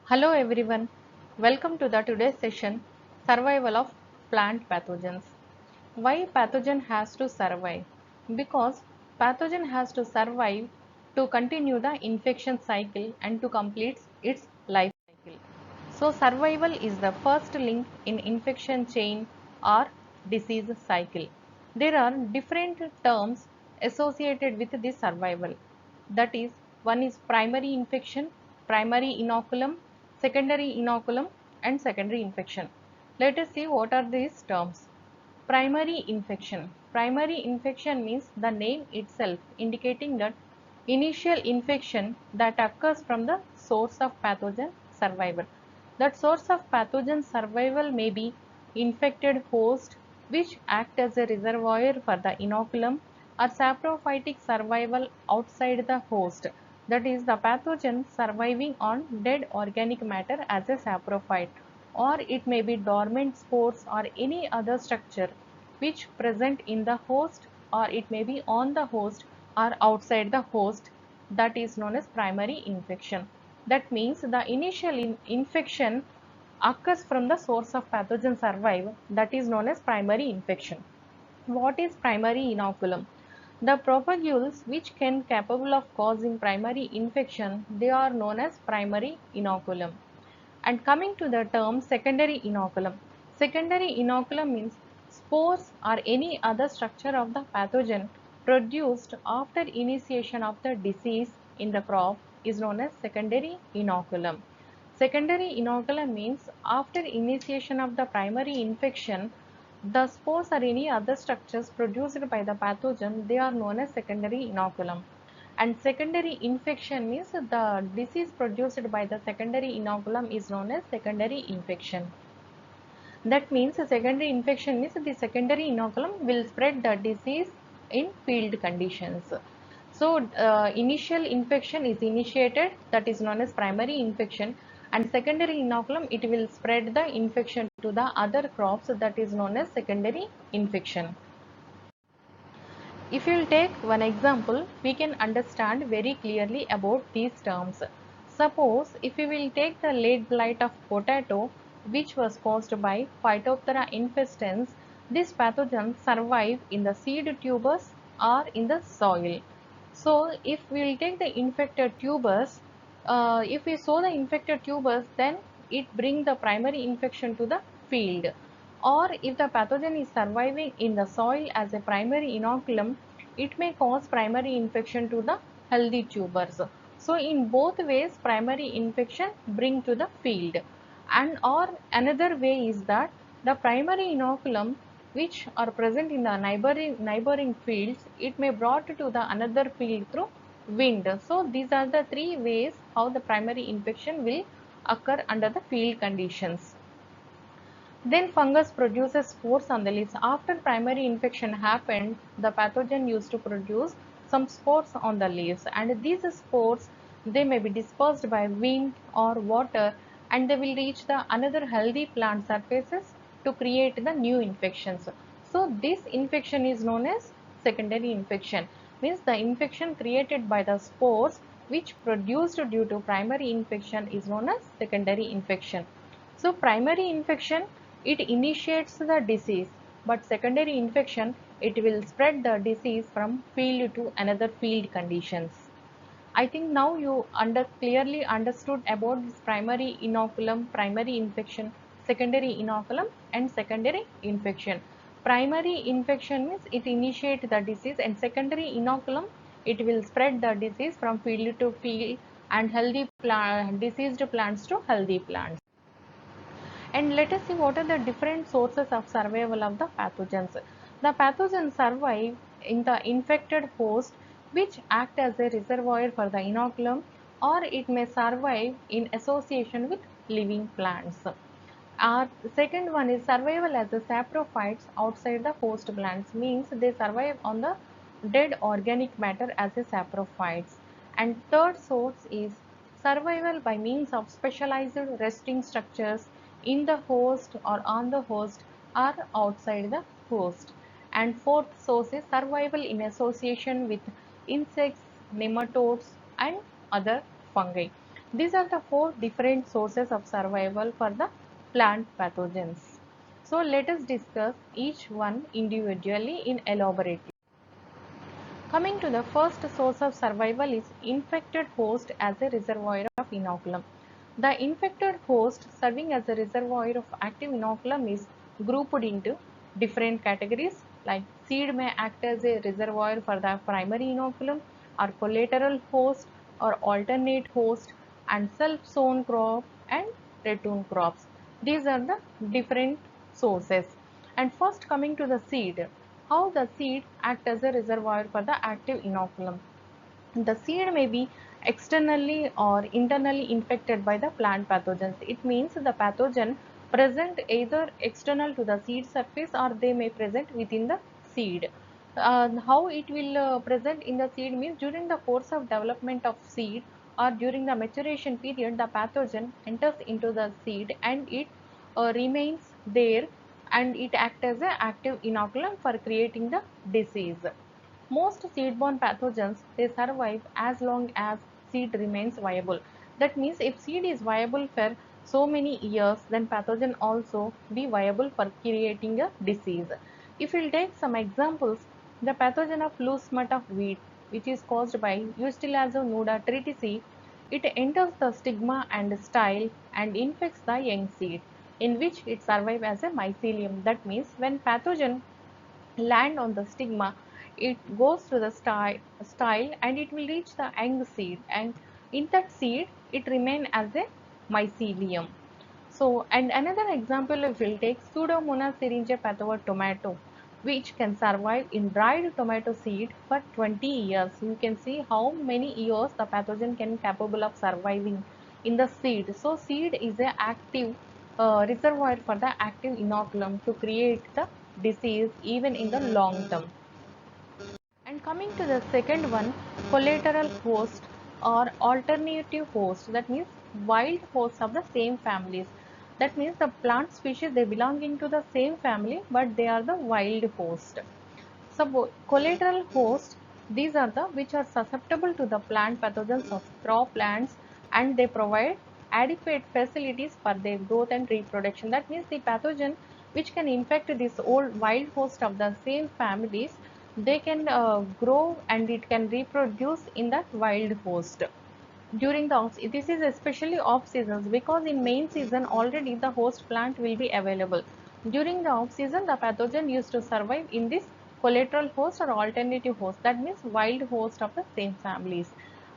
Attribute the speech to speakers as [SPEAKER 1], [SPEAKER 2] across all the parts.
[SPEAKER 1] Hello everyone, welcome to the today's session Survival of Plant Pathogens. Why pathogen has to survive? Because pathogen has to survive to continue the infection cycle and to complete its life cycle. So survival is the first link in infection chain or disease cycle. There are different terms associated with this survival. That is, one is primary infection, primary inoculum, secondary inoculum, and secondary infection. Let us see what are these terms. Primary infection. Primary infection means the name itself indicating that initial infection that occurs from the source of pathogen survival. That source of pathogen survival may be infected host which act as a reservoir for the inoculum, or saprophytic survival outside the host, that is the pathogen surviving on dead organic matter as a saprophyte, or it may be dormant spores or any other structure which present in the host, or it may be on the host or outside the host, that is known as primary infection. That means the initial infection occurs from the source of pathogen survive, that is known as primary infection. What is primary inoculum? The propagules which can capable of causing primary infection, they are known as primary inoculum. And coming to the term secondary inoculum. Secondary inoculum means spores or any other structure of the pathogen produced after initiation of the disease in the crop is known as secondary inoculum. Secondary inoculum means after initiation of the primary infection, the spores or any other structures produced by the pathogen, they are known as secondary inoculum. And secondary infection means the disease produced by the secondary inoculum is known as secondary infection. That means a secondary infection means the secondary inoculum will spread the disease in field conditions. So initial infection is initiated, that is known as primary infection, and secondary inoculum, it will spread the infection to the other crops, that is known as secondary infection. If you will take one example, we can understand very clearly about these terms. Suppose if we will take the late blight of potato, which was caused by Phytophthora infestans, this pathogen survive in the seed tubers or in the soil. So if we will take the infected tubers, if we sow the infected tubers, then it bring the primary infection to the field. Or if the pathogen is surviving in the soil as a primary inoculum, it may cause primary infection to the healthy tubers. So in both ways primary infection bring to the field. And or another way is that the primary inoculum which are present in the neighboring fields, it may brought to the another field through wind. So these are the three ways how the primary infection will occur under the field conditions. Then fungus produces spores on the leaves. After primary infection happened, the pathogen used to produce some spores on the leaves, and these spores, they may be dispersed by wind or water, and they will reach the another healthy plant surfaces to create the new infections. So this infection is known as secondary infection, means the infection created by the spores which produced due to primary infection is known as secondary infection. So primary infection, it initiates the disease, but secondary infection, it will spread the disease from field to another field conditions. I think now you clearly understood about this primary inoculum, primary infection, secondary inoculum and secondary infection. Primary infection means it initiates the disease, and secondary inoculum, it will spread the disease from field to field and diseased plants to healthy plants. And let us see what are the different sources of survival of the pathogens. The pathogens survive in the infected host which act as a reservoir for the inoculum, or it may survive in association with living plants. Our second one is survival as a saprophytes outside the host plants, means they survive on the dead organic matter as a saprophytes. And third source is survival by means of specialized resting structures in the host or on the host or outside the host. And fourth source is survival in association with insects, nematodes and other fungi. These are the four different sources of survival for the plant pathogens. So let us discuss each one individually in elaborately. Coming to the first source of survival is infected host as a reservoir of inoculum. The infected host serving as a reservoir of active inoculum is grouped into different categories, like seed may act as a reservoir for the primary inoculum, or collateral host or alternate host, and self-sown crop and retoon crops. These are the different sources. And first, coming to the seed, how the seed act as a reservoir for the active inoculum. The seed may be externally or internally infected by the plant pathogens. It means the pathogen present either external to the seed surface or they may present within the seed. How it will present in the seed means during the course of development of seed or during the maturation period, the pathogen enters into the seed and it remains there, and it acts as an active inoculum for creating the disease. Most seed-borne pathogens, they survive as long as seed remains viable. That means if seed is viable for so many years, then pathogen also be viable for creating a disease. If we'll take some examples, the pathogen of loose smut of wheat, which is caused by Eustylazio nuda tritici, it enters the stigma and style and infects the young seed, in which it survives as a mycelium. That means when pathogen land on the stigma, it goes to the style and it will reach the young seed, and in that seed it remain as a mycelium. So, and another example, if we'll take Pseudomonas syringae pathover tomato, which can survive in dried tomato seed for 20 years. You can see how many years the pathogen can capable of surviving in the seed. So, seed is a active reservoir for the active inoculum to create the disease even in the long term. And coming to the second one, collateral host or alternative host, that means wild hosts of the same families. That means the plant species, they belonging to the same family but they are the wild host. So collateral host, these are the which are susceptible to the plant pathogens of crop plants, and they provide adequate facilities for their growth and reproduction. That means the pathogen which can infect this old wild host of the same families, they can grow and it can reproduce in that wild host during the off. This is especially off seasons, because in main season already the host plant will be available. During the off season, the pathogen used to survive in this collateral host or alternative host, that means wild host of the same families.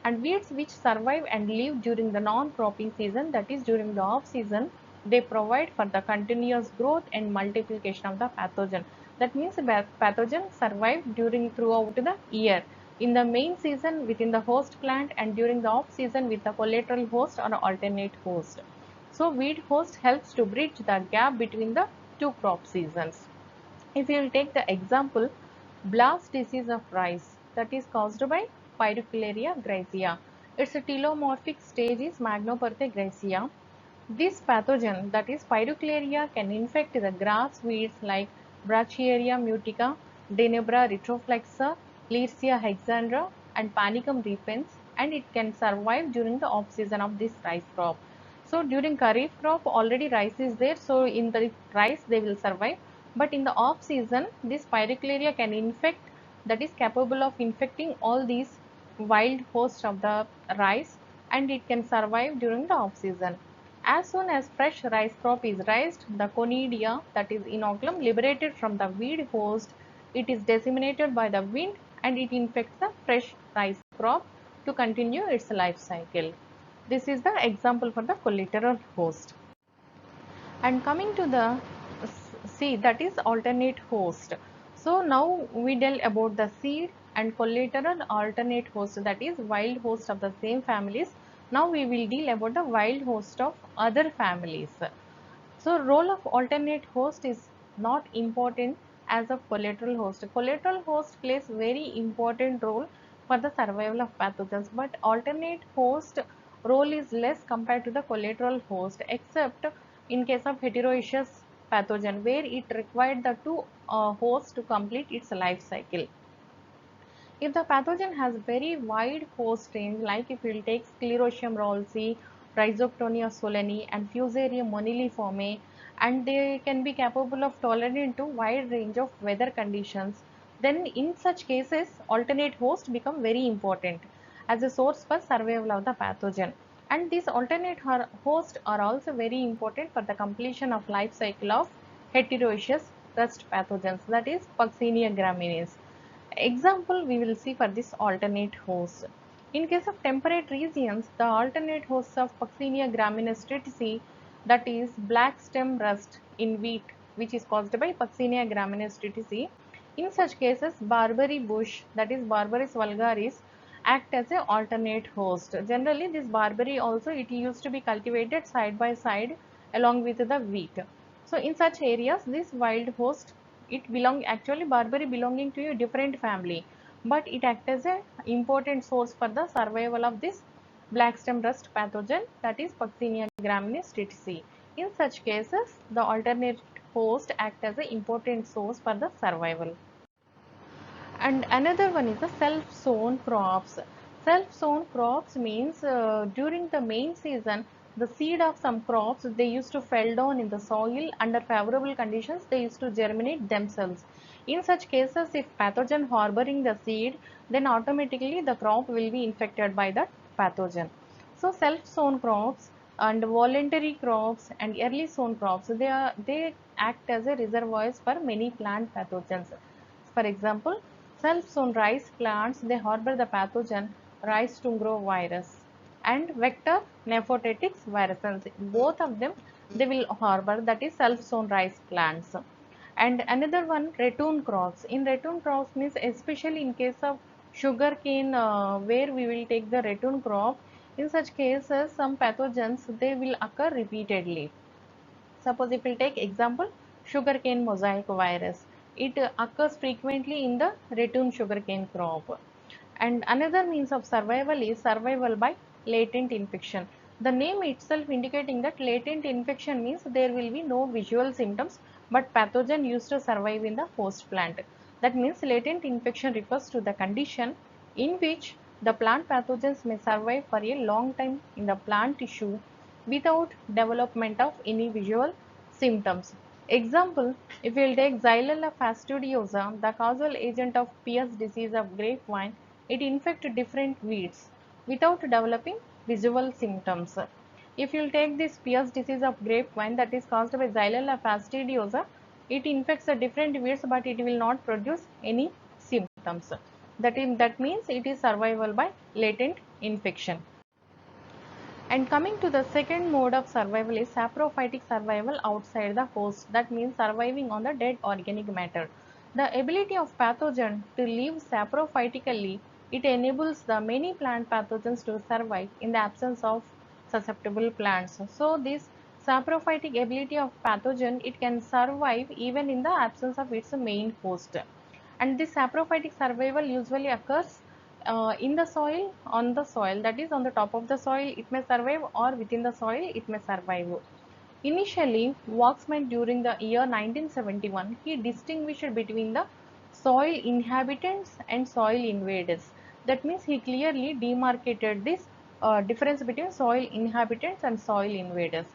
[SPEAKER 1] And weeds which survive and live during the non-cropping season, that is during the off season, they provide for the continuous growth and multiplication of the pathogen. That means the pathogen survive during throughout the year, in the main season within the host plant and during the off season with the collateral host or alternate host. So weed host helps to bridge the gap between the two crop seasons. If you will take the example, blast disease of rice, that is caused by Pyroclaria gracia. Its telomorphic stage is Magnoperthe gracia. This pathogen, that is Pyroclaria, can infect the grass weeds like Brachyria mutica, Denebra retroflexa, Learsia hexandra, and Panicum repens, and it can survive during the off season of this rice crop. So during Kharif crop already rice is there, so in the rice they will survive. But in the off season, this Pyroclaria can infect, that is capable of infecting all these wild hosts of the rice, and it can survive during the off season. As soon as fresh rice crop is raised, the conidia, that is inoculum, liberated from the weed host, it is disseminated by the wind and it infects the fresh rice crop to continue its life cycle. This is the example for the collateral host. And coming to the seed, that is alternate host. So now we tell about the seed and collateral alternate host, that is wild host of the same families. Now we will deal about the wild host of other families. So role of alternate host is not important as of collateral host. Collateral host plays very important role for the survival of pathogens, but alternate host role is less compared to the collateral host, except in case of heteroecious pathogen where it required the two hosts to complete its life cycle. If the pathogen has very wide host range, like if we'll take Sclerotium rholsi, Rhizoctonia solani and Fusarium moniliforme, and they can be capable of tolerating to wide range of weather conditions, then in such cases alternate host become very important as a source for survival of the pathogen. And these alternate hosts are also very important for the completion of life cycle of heterogeneous rust pathogens, that is Puccinia graminis. Example we will see for this alternate host. In case of temperate regions, the alternate hosts of Puccinia graminis triticale, that is black stem rust in wheat, which is caused by Puccinia graminis triticale. In such cases, Barbary bush, that is Barbaris vulgaris, act as a alternate host. Generally, this barberry also it used to be cultivated side by side along with the wheat. So in such areas, this wild host, it belong actually barberry belonging to a different family, but it acts as a important source for the survival of this black stem rust pathogen, that is Puccinia graminis triticale. In such cases, the alternate host act as an important source for the survival. And another one is the self-sown crops. Self-sown crops means during the main season, the seed of some crops they used to fell down in the soil under favorable conditions. They used to germinate themselves. In such cases, if pathogen harboring the seed, then automatically the crop will be infected by that pathogen. So self-sown crops and voluntary crops and early sown crops, they act as a reservoirs for many plant pathogens. For example, self-sown rice plants, they harbor the pathogen rice tumgro virus and vector nephotetics virus. Both of them they will harbor, that is self-sown rice plants. And another one, ratoon crops. In ratoon crops means especially in case of sugarcane, where we will take the ratoon crop. In such cases, some pathogens they will occur repeatedly. Suppose if we take example sugarcane mosaic virus, it occurs frequently in the ratoon sugarcane crop. And another means of survival is survival by latent infection. The name itself indicating that latent infection means there will be no visual symptoms, but pathogen used to survive in the host plant. That means latent infection refers to the condition in which the plant pathogens may survive for a long time in the plant tissue without development of any visual symptoms. Example, if we will take Xylella fastidiosa, the causal agent of Pierce disease of grapevine, it infects different weeds without developing visual symptoms. If you will take this Pierce disease of grapevine that is caused by Xylella fastidiosa, it infects the different weeds but it will not produce any symptoms. That means it is survival by latent infection. And coming to the second mode of survival is saprophytic survival outside the host. That means surviving on the dead organic matter. The ability of pathogen to live saprophytically, it enables the many plant pathogens to survive in the absence of susceptible plants. So this saprophytic ability of pathogen, it can survive even in the absence of its main host. And this saprophytic survival usually occurs in the soil, on the soil, that is on the top of the soil it may survive, or within the soil it may survive. Initially, Waxman during the year 1971, he distinguished between the soil inhabitants and soil invaders. That means he clearly demarcated this difference between soil inhabitants and soil invaders.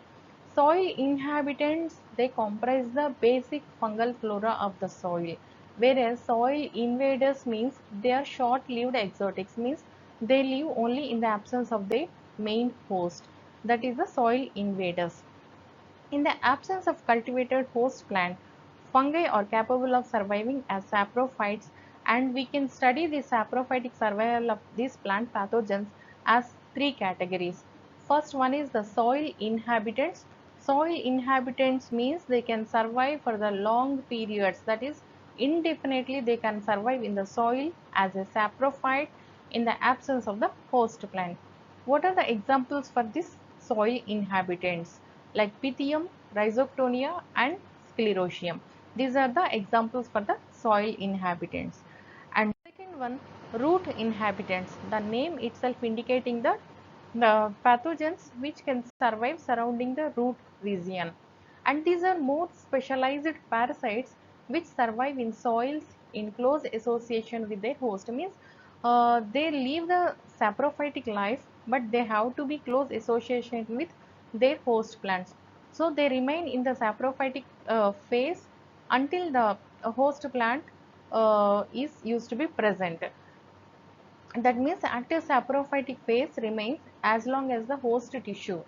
[SPEAKER 1] Soil inhabitants, they comprise the basic fungal flora of the soil, whereas soil invaders means they are short-lived exotics, means they live only in the absence of their main host, that is the soil invaders. In the absence of cultivated host plant, fungi are capable of surviving as saprophytes, and we can study the saprophytic survival of these plant pathogens as three categories. First one is the soil inhabitants. Soil inhabitants means they can survive for the long periods, that is indefinitely they can survive in the soil as a saprophyte in the absence of the host plant. What are the examples for this soil inhabitants? Like Pythium, Rhizoctonia and Sclerotium. These are the examples for the soil inhabitants. And second one, root inhabitants. The name itself indicating the pathogens which can survive surrounding the root region. And these are more specialized parasites which survive in soils in close association with their host. Means they live the saprophytic life, but they have to be close association with their host plants. So they remain in the saprophytic phase until the host plant is used to be present. That means active saprophytic phase remains as long as the host tissue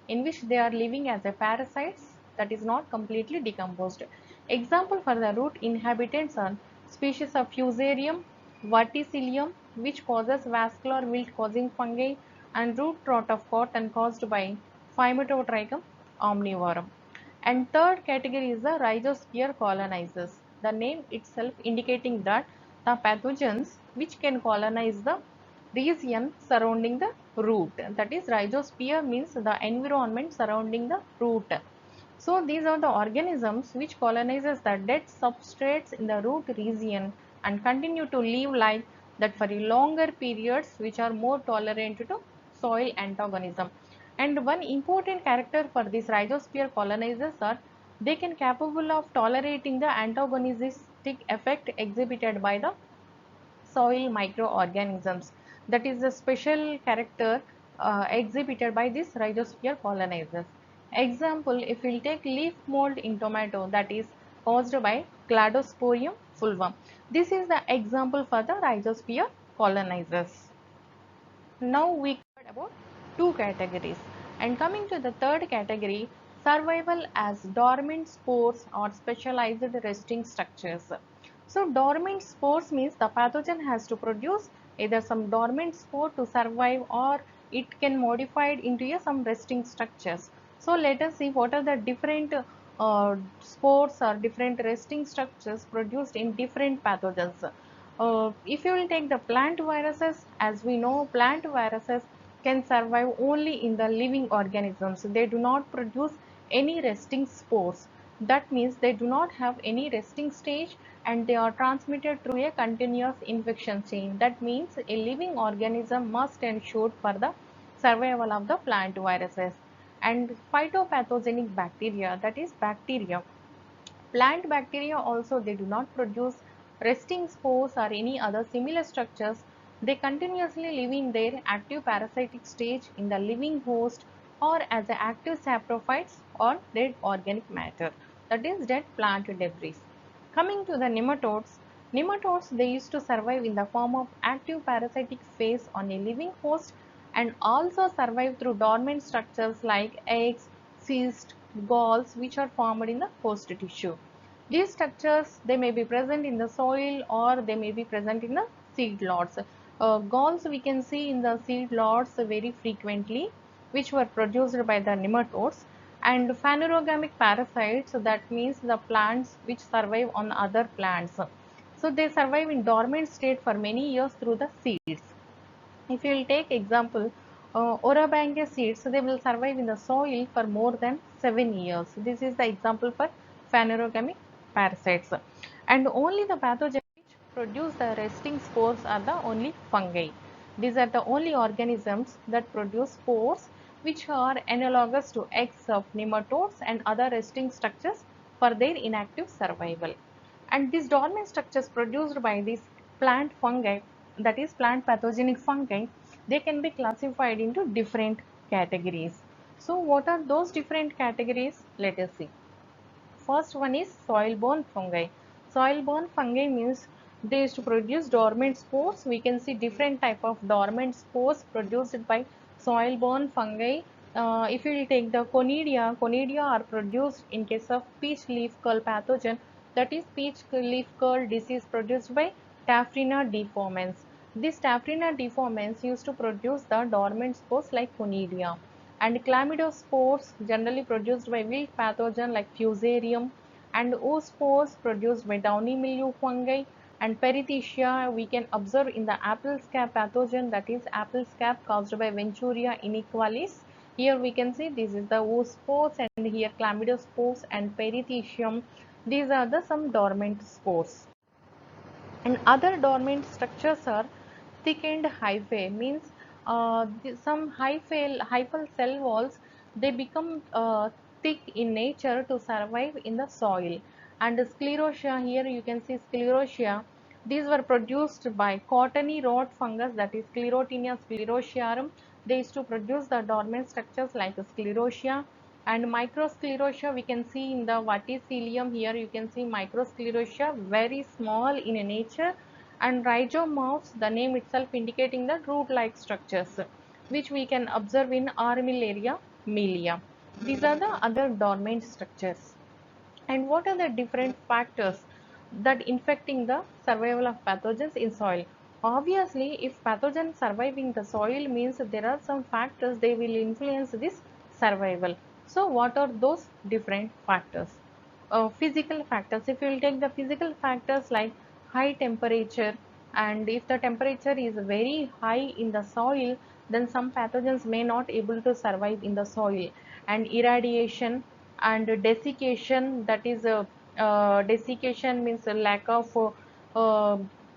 [SPEAKER 1] in which they are living as a parasites that is not completely decomposed. Example for the root inhabitants are species of Fusarium, verticillium, which causes vascular wilt causing fungi, and root rot of cotton caused by Phytotrichum omnivorum. And third category is the rhizosphere colonizers. The name itself indicating that the pathogens which can colonize the region surrounding the root. That is, rhizosphere means the environment surrounding the root. So these are the organisms which colonizes the dead substrates in the root region and continue to live like that for a longer periods, which are more tolerant to soil antagonism. And one important character for these rhizosphere colonizers are they can capable of tolerating the antagonistic effect exhibited by the soil microorganisms. That is the special character exhibited by these rhizosphere colonizers. Example, if we will take leaf mold in tomato, that is caused by Cladosporium fulvum. This is the example for the rhizosphere colonizers. Now we covered about two categories, and coming to the third category, survival as dormant spores or specialized resting structures. So dormant spores means the pathogen has to produce either some dormant spore to survive, or it can modify it into some resting structures. So let us see what are the different spores or different resting structures produced in different pathogens. If you will take the plant viruses, as we know, plant viruses can survive only in the living organisms. They do not produce any resting spores. That means they do not have any resting stage, and they are transmitted through a continuous infection chain. That means a living organism must ensure for the survival of the plant viruses. And phytopathogenic bacteria, that is bacteria, plant bacteria also, they do not produce resting spores or any other similar structures. They continuously live in their active parasitic stage in the living host or as active saprophytes or dead organic matter, that is dead plant debris. Coming to the nematodes, nematodes they used to survive in the form of active parasitic phase on a living host and also survive through dormant structures like eggs, cysts, galls which are formed in the host tissue. These structures they may be present in the soil or they may be present in the seed lots. Galls we can see in the seed lots very frequently, which were produced by the nematodes. And phanerogamic parasites, that means the plants which survive on other plants. So they survive in dormant state for many years through the seeds. If you will take example, Orabangia seeds, they will survive in the soil for more than 7 years. This is the example for phanerogamic parasites. And only the pathogens which produce the resting spores are the only fungi. These are the only organisms that produce spores which are analogous to eggs of nematodes and other resting structures for their inactive survival. And these dormant structures produced by these plant fungi, that is plant pathogenic fungi, they can be classified into different categories. So what are those different categories? Let us see. First one is soil-borne fungi. Soil-borne fungi means they used to produce dormant spores. We can see different type of dormant spores produced by soil-borne fungi. If you will take the conidia, conidia are produced in case of peach leaf curl pathogen. That is peach leaf curl disease produced by Taphrina deformans. This Taphrina deformans used to produce the dormant spores like conidia. And chlamydospores generally produced by wilt pathogen like Fusarium, and oospores produced by downy mildew fungi, and perithecia we can observe in the apple scab pathogen, that is apple scab caused by Venturi iniqualis. Here we can see this is the oospores, and here chlamydospores and perithecium. These are the some dormant spores. And other dormant structures are thickened hyphae, means some hyphal cell walls they become thick in nature to survive in the soil. And sclerotia, here you can see sclerotia, These were produced by cottony rot fungus, that is Sclerotinia sclerotiarum. They used to produce the dormant structures like sclerotia and microsclerotia. We can see in the verticillium here, you can see microsclerotia, very small in nature, and rhizomorphs, the name itself indicating the root-like structures, which we can observe in Armillaria millia. These are the other dormant structures. And what are the different factors that infecting the survival of pathogens in soil? Obviously, if pathogens surviving the soil means there are some factors they will influence this survival. So what are those different factors? Physical factors. If you will take the physical factors like high temperature, and if the temperature is very high in the soil, then some pathogens may not able to survive in the soil. And irradiation and desiccation, that is desiccation means a lack of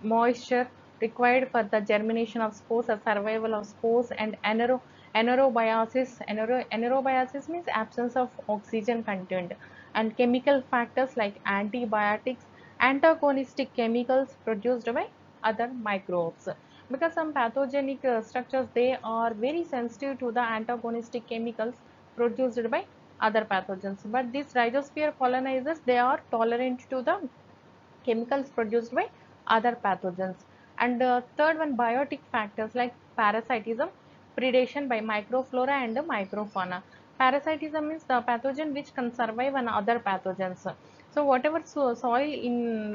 [SPEAKER 1] moisture required for the germination of spores or survival of spores. And anaerobiosis. Anaerobiosis means absence of oxygen content. And chemical factors like antibiotics, antagonistic chemicals produced by other microbes, because some pathogenic structures, they are very sensitive to the antagonistic chemicals produced by other pathogens, but these rhizosphere colonizers, they are tolerant to the chemicals produced by other pathogens. And third one, biotic factors like parasitism, predation by microflora and microfauna. Parasitism means the pathogen which can survive on other pathogens. So whatever soil in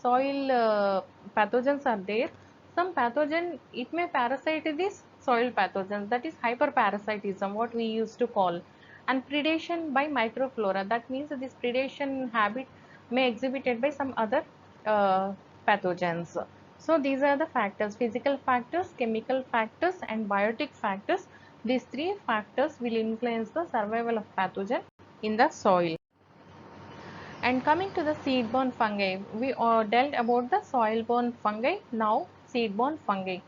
[SPEAKER 1] soil pathogens are there, some pathogen it may parasite these soil pathogens, that is hyperparasitism what we used to call. And predation by microflora, that means this predation habit may exhibited by some other uh, pathogens. So these are the factors: physical factors, chemical factors, and biotic factors. These three factors will influence the survival of pathogen in the soil. And coming to the seed-borne fungi, we dealt about the soil-borne fungi, now seed-borne fungi.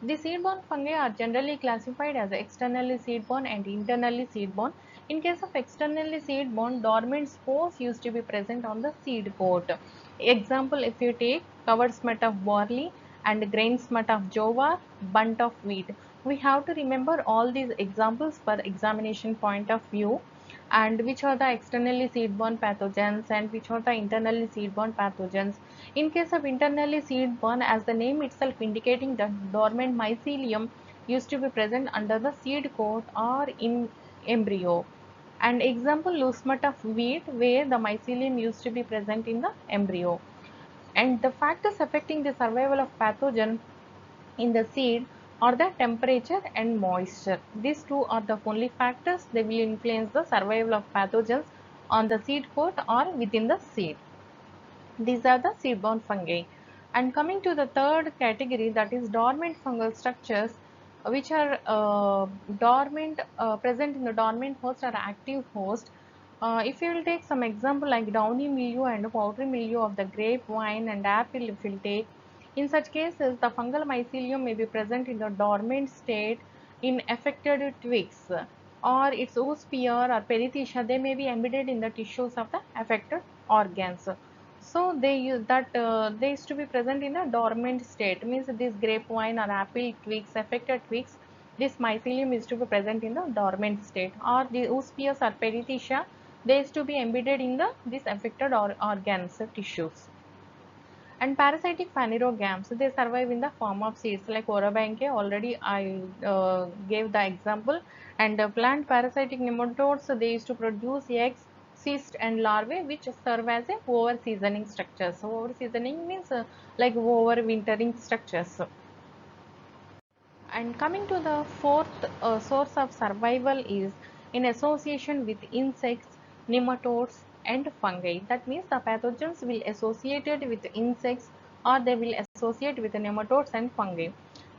[SPEAKER 1] The seed-borne fungi are generally classified as externally seed-borne and internally seed-borne. In case of externally seed-borne, dormant spores used to be present on the seed coat. Example, if you take covered smut of barley and grain smut of jowar, bunt of wheat. We have to remember all these examples for examination point of view, and which are the externally seed-borne pathogens and which are the internally seed-borne pathogens. In case of internally seed-borne, as the name itself indicating, the dormant mycelium used to be present under the seed coat or in embryo. And example, loose smut of wheat, where the mycelium used to be present in the embryo. And the factors affecting the survival of pathogen in the seed are the temperature and moisture. These two are the only factors that will influence the survival of pathogens on the seed coat or within the seed. These are the seed-borne fungi. And coming to the third category, that is dormant fungal structures, which are dormant, present in the dormant host or active host. If you will take some example like downy mildew and powdery mildew of the grape, wine, and apple, if you will take, in such cases, the fungal mycelium may be present in the dormant state in affected twigs, or its oosphere or perithecia, they may be embedded in the tissues of the affected organs. So they use that they used to be present in a dormant state, means this grapevine or apple twigs, affected twigs, this mycelium is to be present in the dormant state, or the oospheres or perithecia, they used to be embedded in the this affected organs tissues. And parasitic phanerogams, they survive in the form of seeds like Orobanche, already I gave the example. And plant parasitic nematodes, they used to produce eggs, cyst, and larvae, which serve as a over seasoning structure. So over seasoning means like over wintering structures. And coming to the fourth source of survival is in association with insects, nematodes, and fungi. That means the pathogens will associated with insects, or they will associate with nematodes and fungi.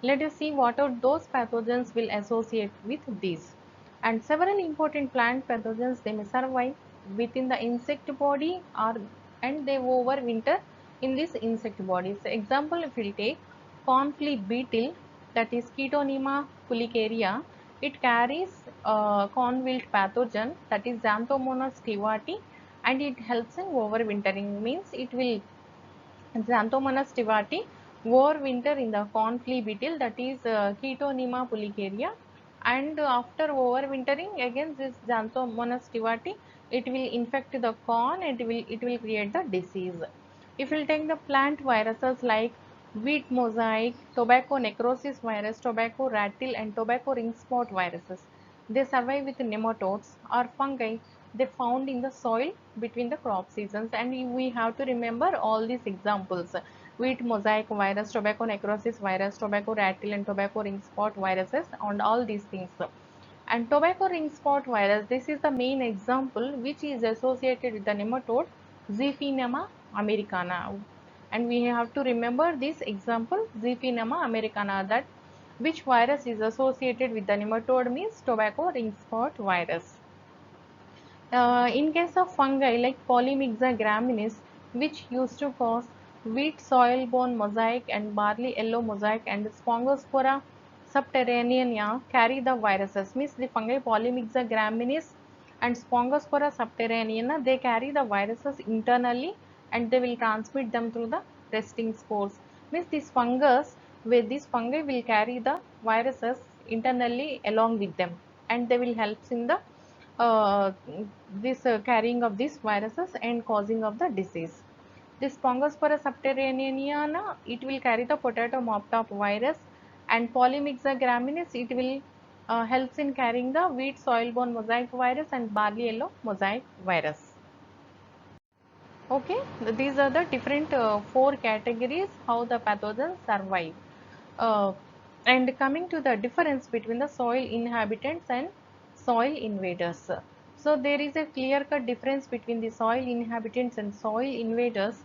[SPEAKER 1] Let us see what are those pathogens will associate with these. And several important plant pathogens, they may survive within the insect body, or and they overwinter in this insect body. So example, if we take cornflea beetle, that is Chaetoneema fulicaria, it carries corn wilt pathogen, that is Xanthomonas stewarti, and it helps in overwintering, means it will Xanthomonas tivati overwinter in the corn flea beetle, that is Chaetonema pulicaria, and after overwintering again this Xanthomonas tivati, it will infect the corn and it will create the disease. If we will take the plant viruses like wheat mosaic, tobacco necrosis virus, tobacco rattle and tobacco ring spot viruses, they survive with nematodes or fungi they found in the soil between the crop seasons, and we have to remember all these examples: wheat mosaic virus, tobacco necrosis virus, tobacco rattle and tobacco ring spot viruses, and all these things. And tobacco ring spot virus, this is the main example which is associated with the nematode Zephynema americana. And we have to remember this example Zephynema americana, that which virus is associated with the nematode means tobacco ring spot virus. In case of fungi like Polymyxa graminis, which used to cause wheat soil-borne mosaic and barley yellow mosaic, and Spongospora subterraneana carry the viruses. Means the fungi Polymyxa graminis and Spongospora subterraneana, they carry the viruses internally and they will transmit them through the resting spores. Means this fungus, where this fungi will carry the viruses internally along with them, and they will help in the uh, this carrying of these viruses and causing of the disease. This Spongospora subterraneana, it will carry the potato mop top virus, and Polymyxa graminis, it will helps in carrying the wheat soil-borne mosaic virus and barley yellow mosaic virus. Okay, these are the different four categories how the pathogens survive. Uh, and coming to the difference between the soil inhabitants and soil invaders. So there is a clear-cut difference between the soil inhabitants and soil invaders.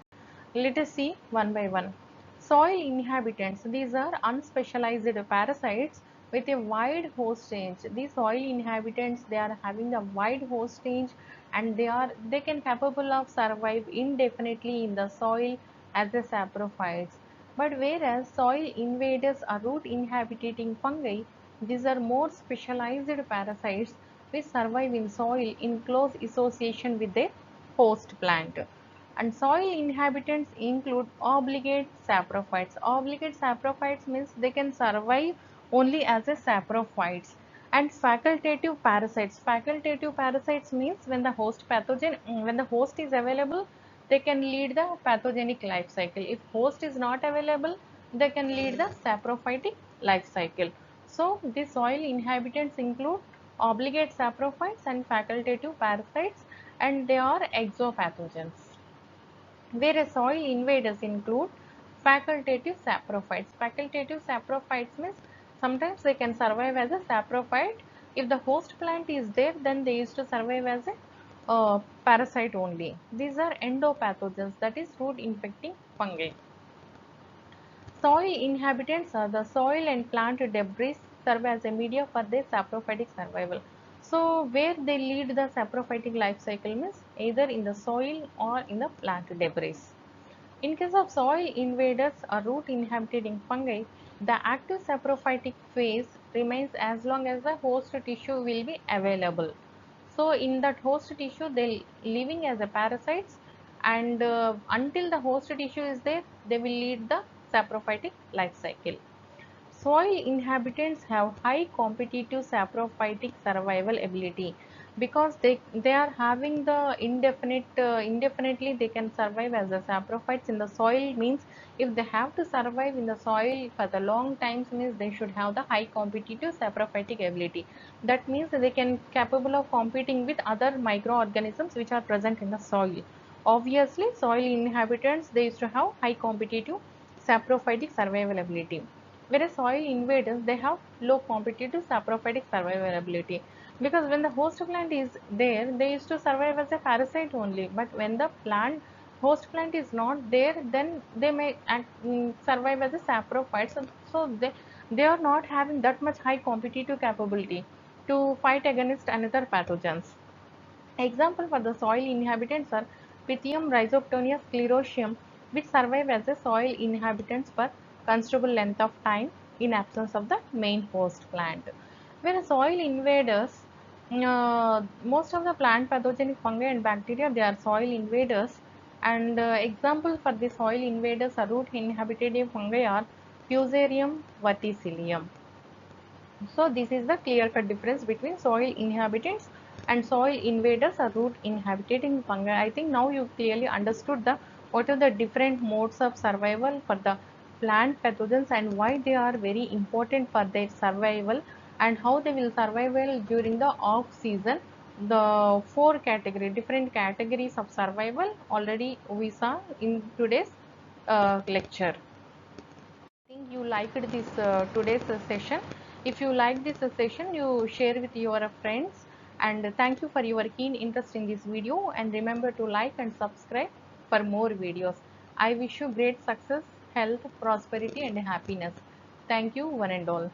[SPEAKER 1] Let us see one by one. Soil inhabitants, these are unspecialized parasites with a wide host range. These soil inhabitants, they are having a wide host range, and they can capable of survive indefinitely in the soil as a saprophytes. But whereas soil invaders are root inhabiting fungi, these are more specialized parasites which survive in soil in close association with their host plant. And soil inhabitants include obligate saprophytes. Obligate saprophytes means they can survive only as a saprophytes. And facultative parasites. Facultative parasites means when the host pathogen, when the host is available, they can lead the pathogenic life cycle. If host is not available, they can lead the saprophytic life cycle. So the soil inhabitants include obligate saprophytes and facultative parasites, and they are exopathogens. Whereas soil invaders include facultative saprophytes. Facultative saprophytes means sometimes they can survive as a saprophyte. If the host plant is there, then they used to survive as a parasite only. These are endopathogens, that is root infecting fungi. Soil inhabitants are the soil and plant debris serve as a media for their saprophytic survival. So where they lead the saprophytic life cycle means either in the soil or in the plant debris. In case of soil invaders or root inhabiting fungi, the active saprophytic phase remains as long as the host tissue will be available. So in that host tissue, they living as a parasites, and until the host tissue is there, they will lead the saprophytic life cycle. Soil inhabitants have high competitive saprophytic survival ability because they are having the indefinitely they can survive as a saprophytes in the soil. Means if they have to survive in the soil for the long times, means they should have the high competitive saprophytic ability. That means they can capable of competing with other microorganisms which are present in the soil. Obviously soil inhabitants, they used to have high competitive saprophytic survival ability, whereas soil invaders, they have low competitive saprophytic survivability, because when the host plant is there, they used to survive as a parasite only, but when the plant host plant is not there, then they may survive as a saprophyte. So they are not having that much high competitive capability to fight against another pathogens. Example for the soil inhabitants are Pythium rhizoptonia sclerosium, which survive as a soil inhabitants for considerable length of time in absence of the main host plant. Whereas soil invaders, most of the plant pathogenic fungi and bacteria, they are soil invaders, And example for the soil invaders or root inhabited fungi are Fusarium verticillium. So this is the clear-cut difference between soil inhabitants and soil invaders or root inhabiting fungi. I think now you clearly understood the what are the different modes of survival for the plant pathogens and why they are very important for their survival and how they will survive well during the off season. The four different categories of survival already we saw in today's lecture. Think you liked this today's session. If you like this session, you share with your friends, and thank you for your keen interest in this video, and remember to like and subscribe for more videos. I wish you great success, health, prosperity and happiness. Thank you one and all.